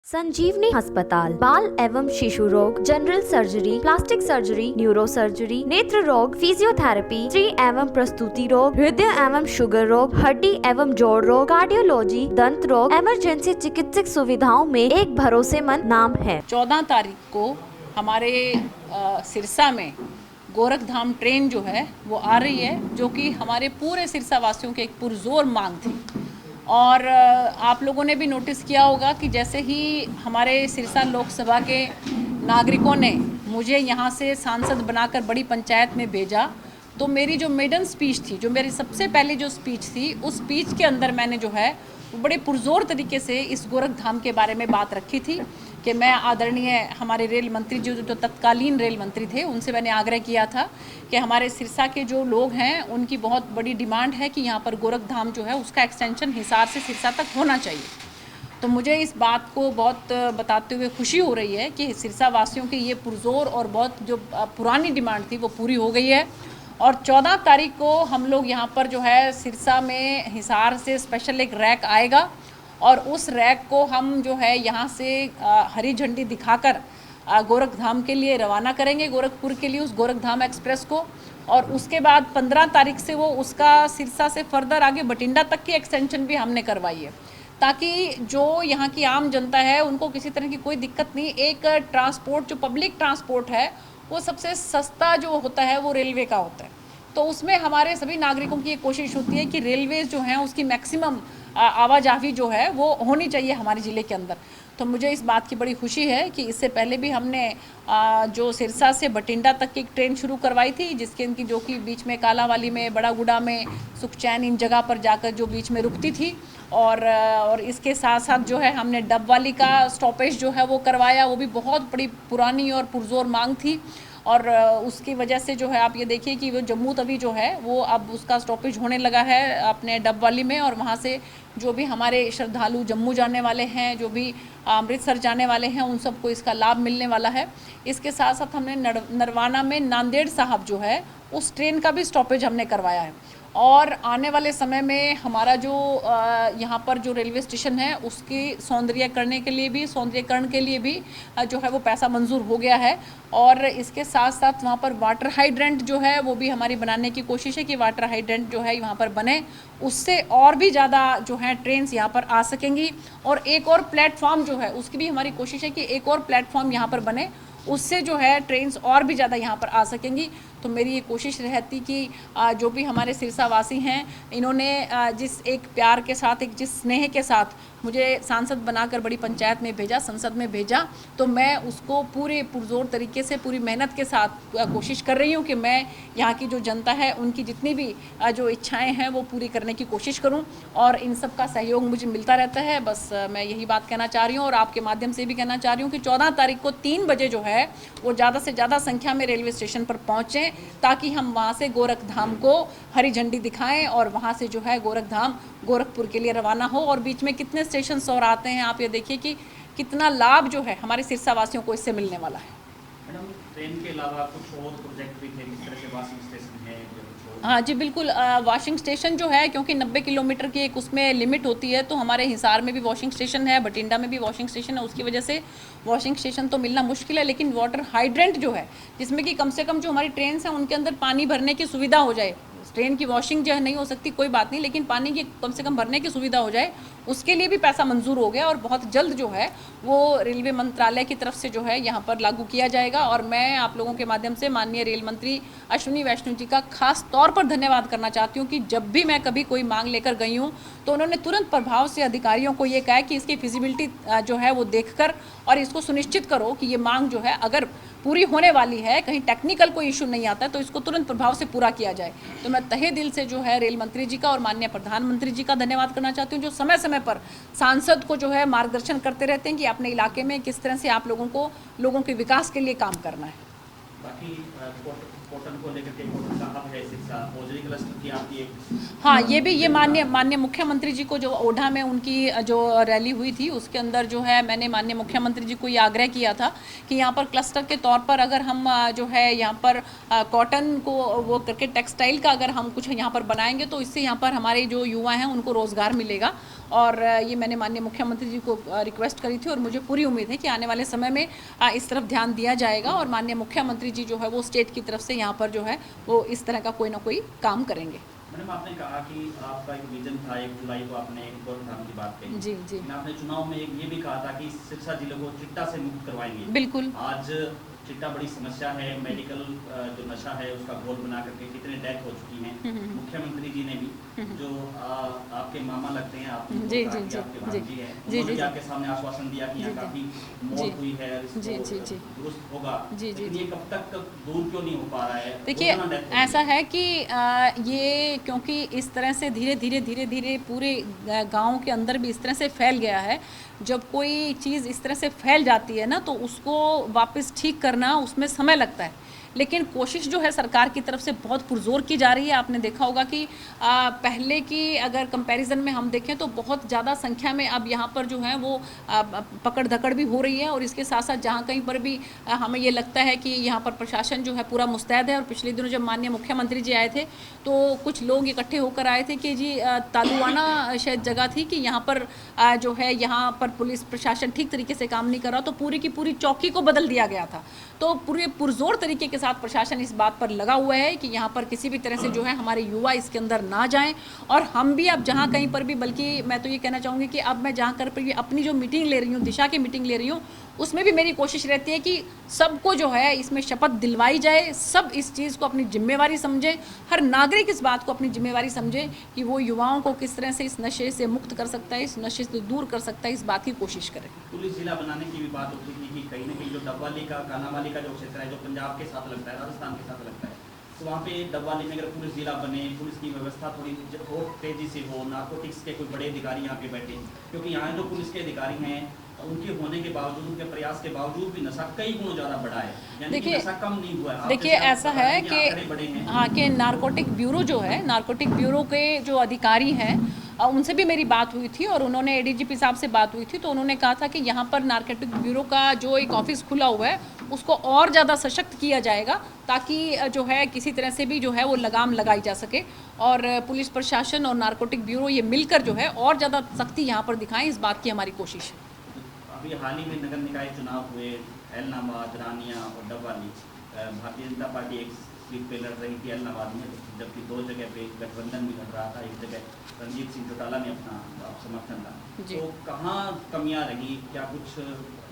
संजीवनी अस्पताल बाल एवं शिशु रोग, general surgery, plastic surgery, neuro surgery, नेत्र रोग, फिजियोथेरेपी, स्त्री एवं प्रसूति रोग, हृदय एवं शुगर रोग, हड्डी एवं जोड़ रोग, कार्डियोलॉजी, दंत रोग, इमरजेंसी चिकित्सक सुविधाओं में एक भरोसेमंद नाम है। 14 तारीख को हमारे सिरसा में गोरखधाम ट्रेन जो है वो आ रही है, जो कि हमारे पूरे सिरसा वासियों की एक पुरजोर मांग थी। और आप लोगों ने भी नोटिस किया होगा कि जैसे ही हमारे सिरसा लोकसभा के नागरिकों ने मुझे यहाँ से सांसद बनाकर बड़ी पंचायत में भेजा, तो मेरी जो मेडन स्पीच थी, जो मेरी सबसे पहली जो स्पीच थी, उस स्पीच के अंदर मैंने जो है वो बड़े पुरजोर तरीके से इस गोरखधाम के बारे में बात रखी थी कि मैं आदरणीय हमारे रेल मंत्री जो तत्कालीन रेल मंत्री थे, उनसे मैंने आग्रह किया था कि हमारे सिरसा के जो लोग हैं उनकी बहुत बड़ी डिमांड है कि यहाँ पर गोरखधाम जो है उसका एक्सटेंशन हिसार से सिरसा तक होना चाहिए। तो मुझे इस बात को बहुत बताते हुए खुशी हो रही है कि सिरसा वासियों की ये पुरजोर और बहुत जो पुरानी डिमांड थी वो पूरी हो गई है। और 14 तारीख को हम लोग यहाँ पर जो है सिरसा में हिसार से स्पेशल एक रैक आएगा और उस रैक को हम जो है यहाँ से हरी झंडी दिखाकर गोरखधाम के लिए रवाना करेंगे, गोरखपुर के लिए उस गोरखधाम एक्सप्रेस को। और उसके बाद 15 तारीख से वो उसका सिरसा से फर्दर आगे बठिंडा तक की एक्सटेंशन भी हमने करवाई है, ताकि जो यहाँ की आम जनता है उनको किसी तरह की कोई दिक्कत नहीं। एक ट्रांसपोर्ट जो पब्लिक ट्रांसपोर्ट है वो सबसे सस्ता जो होता है वो रेलवे का होता है, तो उसमें हमारे सभी नागरिकों की ये कोशिश होती है कि रेलवेज जो हैं उसकी मैक्सिमम आवाजाही जो है वो होनी चाहिए हमारे ज़िले के अंदर। तो मुझे इस बात की बड़ी खुशी है कि इससे पहले भी हमने जो सिरसा से बठिंडा तक की एक ट्रेन शुरू करवाई थी, जिसके इनकी जो कि बीच में कालावाली में, बड़ागुड़ा में, सुखचैन, इन जगह पर जाकर जो बीच में रुकती थी। और इसके साथ साथ जो है हमने डबवाली का स्टॉपेज जो है वो करवाया, वो भी बहुत बड़ी पुरानी और पुरजोर मांग थी। और उसकी वजह से जो है आप ये देखिए कि वो जम्मू तवी जो है वो अब उसका स्टॉपेज होने लगा है अपने डबवाली में, और वहाँ से जो भी हमारे श्रद्धालु जम्मू जाने वाले हैं, जो भी अमृतसर जाने वाले हैं, उन सबको इसका लाभ मिलने वाला है। इसके साथ साथ हमने नरवाना में नांदेड़ साहब जो है उस ट्रेन का भी स्टॉपेज हमने करवाया है। और आने वाले समय में हमारा जो यहाँ पर जो रेलवे स्टेशन है उसकी सौंदर्यीकरण के लिए भी जो है वो पैसा मंजूर हो गया है। और इसके साथ साथ वहाँ पर वाटर हाइड्रेंट जो है वो भी हमारी बनाने की कोशिश है कि वाटर हाइड्रेंट जो है वहाँ पर बने, उससे और भी ज़्यादा जो है ट्रेन्स यहाँ पर आ सकेंगी। और एक और प्लेटफॉर्म जो है उसकी भी हमारी कोशिश है कि एक और प्लेटफॉर्म यहाँ पर बने, उससे जो है ट्रेन्स और भी ज़्यादा यहाँ पर आ सकेंगी। तो मेरी ये कोशिश रहती कि जो भी हमारे सिरसा वासी हैं, इन्होंने जिस एक प्यार के साथ, एक जिस स्नेह के साथ मुझे सांसद बनाकर बड़ी पंचायत में भेजा, संसद में भेजा, तो मैं उसको पूरे पुरजोर तरीके से, पूरी मेहनत के साथ कोशिश कर रही हूँ कि मैं यहाँ की जो जनता है उनकी जितनी भी जो इच्छाएँ हैं वो पूरी करने की कोशिश करूँ। और इन सब का सहयोग मुझे मिलता रहता है। बस मैं यही बात कहना चाह रही हूँ और आपके माध्यम से भी कहना चाह रही हूँ कि 14 तारीख को 3 बजे जो है वो ज़्यादा से ज़्यादा संख्या में रेलवे स्टेशन पर पहुँचें, ताकि हम वहाँ से गोरखधाम को हरी झंडी दिखाएं और वहाँ से जो है गोरखधाम गोरखपुर के लिए रवाना हो। और बीच में कितने स्टेशन और आते हैं, आप ये देखिए कि कितना लाभ जो है हमारे सिरसा वासियों को इससे मिलने वाला है। मैडम, ट्रेन के अलावा कुछ और प्रोजेक्ट भी थे, किस तरह से वॉशिंग स्टेशन है? हाँ जी बिल्कुल, वॉशिंग स्टेशन जो है, क्योंकि 90 किलोमीटर की एक उसमें लिमिट होती है, तो हमारे हिसार में भी वॉशिंग स्टेशन है, बठिंडा में भी वॉशिंग स्टेशन है, उसकी वजह से वॉशिंग स्टेशन तो मिलना मुश्किल है। लेकिन वाटर हाइड्रेंट जो है, जिसमें कि कम से कम जो हमारी ट्रेन हैं उनके अंदर पानी भरने की सुविधा हो जाए, ट्रेन की वॉशिंग जो है नहीं हो सकती कोई बात नहीं, लेकिन पानी की कम से कम भरने की सुविधा हो जाए, उसके लिए भी पैसा मंजूर हो गया और बहुत जल्द जो है वो रेलवे मंत्रालय की तरफ से जो है यहाँ पर लागू किया जाएगा। और मैं आप लोगों के माध्यम से माननीय रेल मंत्री अश्विनी वैष्णव जी का खास तौर पर धन्यवाद करना चाहती हूँ कि जब भी मैं कभी कोई मांग लेकर गई हूँ तो उन्होंने तुरंत प्रभाव से अधिकारियों को ये कहा कि इसकी फिजिबिलिटी जो है वो देखकर और इसको सुनिश्चित करो कि ये मांग जो है अगर पूरी होने वाली है, कहीं टेक्निकल कोई इशू नहीं आता है, तो इसको तुरंत प्रभाव से पूरा किया जाए। तो मैं तहे दिल से जो है रेल मंत्री जी का और माननीय प्रधानमंत्री जी का धन्यवाद करना चाहती हूँ, जो समय समय पर सांसद को जो है मार्गदर्शन करते रहते हैं कि अपने इलाके में किस तरह से आप लोगों के विकास के लिए काम करना है। बाकी कॉटन को लेकर के कॉटन का हब है सिरसा, ओजरी क्लस्टर की आपकी एक। हाँ, ये भी ये माननीय मुख्यमंत्री जी को जो ओढ़ा में उनकी जो रैली हुई थी उसके अंदर जो है मैंने माननीय मुख्यमंत्री जी को ये आग्रह किया था कि यहाँ पर क्लस्टर के तौर पर अगर हम जो है यहाँ पर कॉटन को वो करके टेक्सटाइल का अगर हम कुछ यहाँ पर बनाएंगे तो इससे यहाँ पर हमारे जो युवा हैं उनको रोज़गार मिलेगा और ये मैंने माननीय मुख्यमंत्री जी को रिक्वेस्ट करी थी और मुझे पूरी उम्मीद है कि आने वाले समय में इस तरफ ध्यान दिया जाएगा और माननीय मुख्यमंत्री जी जो है वो स्टेट की तरफ से यहाँ पर जो है वो इस तरह का कोई ना कोई काम करेंगे। मैडम, आपने कहा कि आपका एक विजन था, 1 जुलाई को आपने गोरखधाम की बात कही। जी जी। आपने चुनाव में ये भी कहा था कि सिरसा जिले को चिट्टा से मुक्त करवाएंगे। बिल्कुल। आज चिट्टा बड़ी समस्या है, मेडिकल जो नशा है उसका घोल बना करके कितने डेथ हो चुकी हैं। मुख्यमंत्री जी ने भी जो आपके मामा लगते हैं, आप जी जी जी जी जी आपके सामने आश्वासन दिया कि यहाँ काफी मौत हुई है, दुरुस्त होगा। जी जी। ये कब तक दूर क्यों नहीं हो पा रहा है? देखिए ऐसा है कि ये क्योंकि इस तरह से धीरे धीरे पूरे गांव के अंदर भी इस तरह से फैल गया है। जब कोई चीज़ इस तरह से फैल जाती है ना तो उसको वापस ठीक करना उसमें समय लगता है, लेकिन कोशिश जो है सरकार की तरफ से बहुत पुरजोर की जा रही है। आपने देखा होगा कि पहले की अगर कंपैरिजन में हम देखें तो बहुत ज़्यादा संख्या में अब यहाँ पर जो है वो पकड़ धकड़ भी हो रही है और इसके साथ साथ जहाँ कहीं पर भी हमें ये लगता है कि यहाँ पर प्रशासन जो है पूरा मुस्तैद है। और पिछले दिनों जब माननीय मुख्यमंत्री जी आए थे तो कुछ लोग इकट्ठे होकर आए थे कि जी तालुआना शायद जगह थी कि यहाँ पर जो है यहाँ पर पुलिस प्रशासन ठीक तरीके से काम नहीं कर रहा, तो पूरी की पूरी चौकी को बदल दिया गया था। तो पूरे पुरजोर तरीके के साथ प्रशासन इस बात पर लगा हुआ है कि यहाँ पर किसी भी तरह से जो है हमारे युवा इसके अंदर ना जाएं। और हम भी अब जहाँ कहीं पर भी, बल्कि मैं तो ये कहना चाहूँगी कि अब मैं जहाँ कर पर अपनी जो मीटिंग ले रही हूँ, दिशा की मीटिंग ले रही हूँ, उसमें भी मेरी कोशिश रहती है कि सबको जो है इसमें शपथ दिलवाई जाए, सब इस चीज़ को अपनी जिम्मेवारी समझें, हर नागरिक इस बात को अपनी जिम्मेवारी समझे कि वो युवाओं को किस तरह से इस नशे से मुक्त कर सकता है, इस नशे से दूर कर सकता है, इस बात की कोशिश करें। पुलिस जिला बनाने की भी बात होती थी कि कहीं ना कहीं जो डबवाली का कानावाली का जो क्षेत्र है जो पंजाब के साथ लगता है, राजस्थान के साथ लगता है, तो वहाँ पे डबवाली में अगर पुलिस जिला बने, पुलिस की व्यवस्था थोड़ी और तेजी से हो, नारकोटिक्स के कोई बड़े अधिकारी यहाँ पे बैठे, क्योंकि यहाँ जो पुलिस के अधिकारी हैं उनके होने के बावजूद, उनके प्रयास के बावजूद भी नशा कई गुना ज़्यादा बढ़ा है, यानी कि नशा कम नहीं हुआ है। देखिए ऐसा है कि हाँ कि नारकोटिक ब्यूरो जो है, नारकोटिक ब्यूरो के जो अधिकारी हैं उनसे भी मेरी बात हुई थी और उन्होंने एडीजीपी साहब से बात हुई थी, तो उन्होंने कहा था कि यहाँ पर नारकोटिक ब्यूरो का जो एक ऑफिस खुला हुआ है उसको और ज़्यादा सशक्त किया जाएगा ताकि जो है किसी तरह से भी जो है वो लगाम लगाई जा सके। और पुलिस प्रशासन और नारकोटिक ब्यूरो ये मिलकर जो है और ज़्यादा सख्ती यहाँ पर दिखाएं, इस बात की हमारी कोशिश है। अभी हाल ही में नगर निकाय चुनाव हुए, एलनाबाद, रानिया और डबवाली, भारतीय जनता पार्टी एक सीट पे लड़ रही थी एलनाबाद में, जबकि 2 जगह पे गठबंधन भी लड़ रहा था, एक जगह रणजीत सिंह चौटाला ने अपना समर्थन था। तो कहाँ कमियां रही, क्या कुछ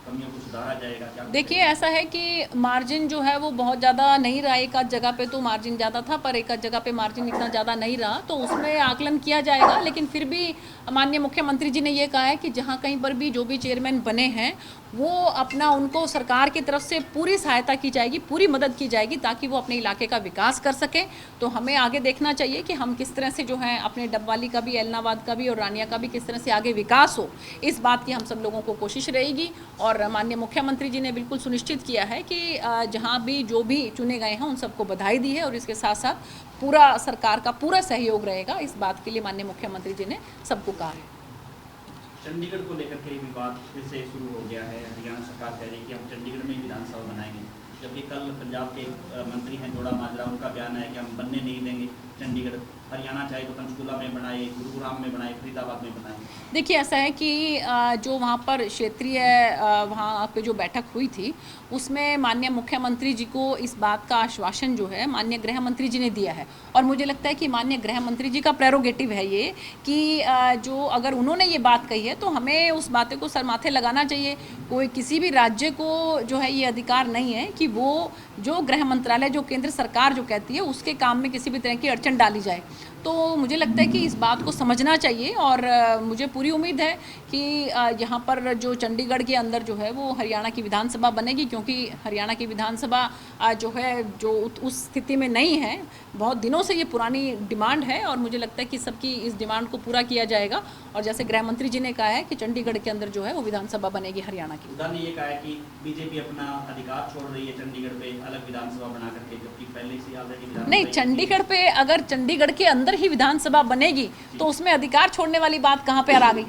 कमियों को सुधारा जाएगा क्या? देखिए ऐसा है कि मार्जिन जो है वो बहुत ज़्यादा नहीं रहा, एक आध जगह पे तो मार्जिन ज़्यादा था पर एक आध जगह पे मार्जिन इतना ज़्यादा नहीं रहा, तो उसमें आकलन किया जाएगा। लेकिन फिर भी माननीय मुख्यमंत्री जी ने ये कहा है कि जहाँ कहीं पर भी जो भी चेयरमैन बने हैं वो अपना, उनको सरकार की तरफ से पूरी सहायता की जाएगी, पूरी मदद की जाएगी ताकि वो अपने इलाके का विकास कर सके। तो हमें आगे देखना चाहिए कि हम किस तरह से जो है अपने डबवाली का भी, एलनाबाद का भी और रानिया का भी किस तरह से आगे विकास हो, इस बात की हम सब लोगों को कोशिश रहेगी। और माननीय मुख्यमंत्री जी ने बिल्कुल सुनिश्चित किया है कि जहाँ भी जो भी चुने गए हैं उन सबको बधाई दी है और इसके साथ साथ पूरा सरकार का पूरा सहयोग रहेगा, इस बात के लिए माननीय मुख्यमंत्री जी ने सबको कहा है। चंडीगढ़ को लेकर के विवाद फिर से शुरू हो गया है। हरियाणा सरकार कह रही है कि हम चंडीगढ़ में ही विधानसभा बनाएंगे, जबकि कल पंजाब के मंत्री हैं जोड़ा माजरा, उनका बयान है कि हम बनने नहीं देंगे चंडीगढ़। हरियाणा चाहे तो पंचकूला में बनाए, गुरुग्राम में बनाए, फरीदाबाद में बनाए। देखिए ऐसा है कि जो वहाँ पर क्षेत्रीय वहाँ पे जो बैठक हुई थी उसमें माननीय मुख्यमंत्री जी को इस बात का आश्वासन जो है माननीय गृह मंत्री जी ने दिया है। और मुझे लगता है कि माननीय गृह मंत्री जी का प्रेरोगेटिव है ये कि जो अगर उन्होंने ये बात कही है तो हमें उस बातें को सर माथे लगाना चाहिए। कोई किसी भी राज्य को जो है ये अधिकार नहीं है कि वो जो गृह मंत्रालय, जो केंद्र सरकार जो कहती है उसके काम में किसी भी तरह की अड़चन डाली जाए। तो मुझे लगता है कि इस बात को समझना चाहिए और मुझे पूरी उम्मीद है कि यहाँ पर जो चंडीगढ़ के अंदर जो है वो हरियाणा की विधानसभा बनेगी, क्योंकि हरियाणा की विधानसभा जो है जो उस स्थिति में नहीं है, बहुत दिनों से ये पुरानी डिमांड है और मुझे लगता है कि सबकी इस डिमांड को पूरा किया जाएगा। और जैसे गृह मंत्री जी ने कहा है कि चंडीगढ़ के अंदर जो है वो विधानसभा बनेगी हरियाणा की। उन्होंने ये कहा है कि बीजेपी अपना अधिकार छोड़ रही है चंडीगढ़ पे अलग विधानसभा बना करके, जबकि पहले से ऑलरेडी नहीं, चंडीगढ़ पे अगर चंडीगढ़ के अंदर ही विधानसभा बनेगी तो उसमें अधिकार छोड़ने वाली बात कहाँ पे आ गई।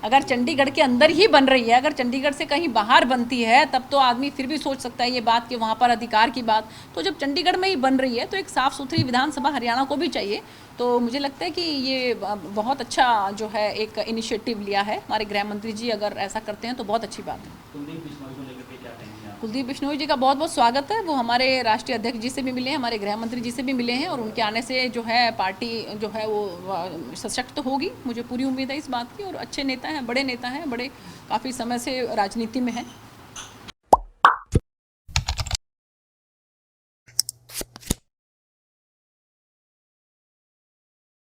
अगर चंडीगढ़ के अंदर ही बन रही है, अगर चंडीगढ़ से कहीं बाहर बनती है तब तो आदमी फिर भी सोच सकता है ये बात कि वहाँ पर अधिकार की बात। तो जब चंडीगढ़ में ही बन रही है तो एक साफ़ सुथरी विधानसभा हरियाणा को भी चाहिए तो मुझे लगता है कि ये बहुत अच्छा जो है एक इनिशिएटिव लिया है हमारे गृह मंत्री जी। अगर ऐसा करते हैं तो बहुत अच्छी बात है। कुलदीप बिश्नोई को लेकर के क्या कहेंगे आप? कुलदीप बिश्नोई जी का बहुत बहुत स्वागत है। वो हमारे राष्ट्रीय अध्यक्ष जी से भी मिले हैं, हमारे गृह मंत्री जी से भी मिले हैं, और उनके आने से जो है पार्टी जो है वो सशक्त होगी, मुझे पूरी उम्मीद है इस बात की। और अच्छे नेता हैं, बड़े नेता हैं, बड़े काफ़ी समय से राजनीति में हैं।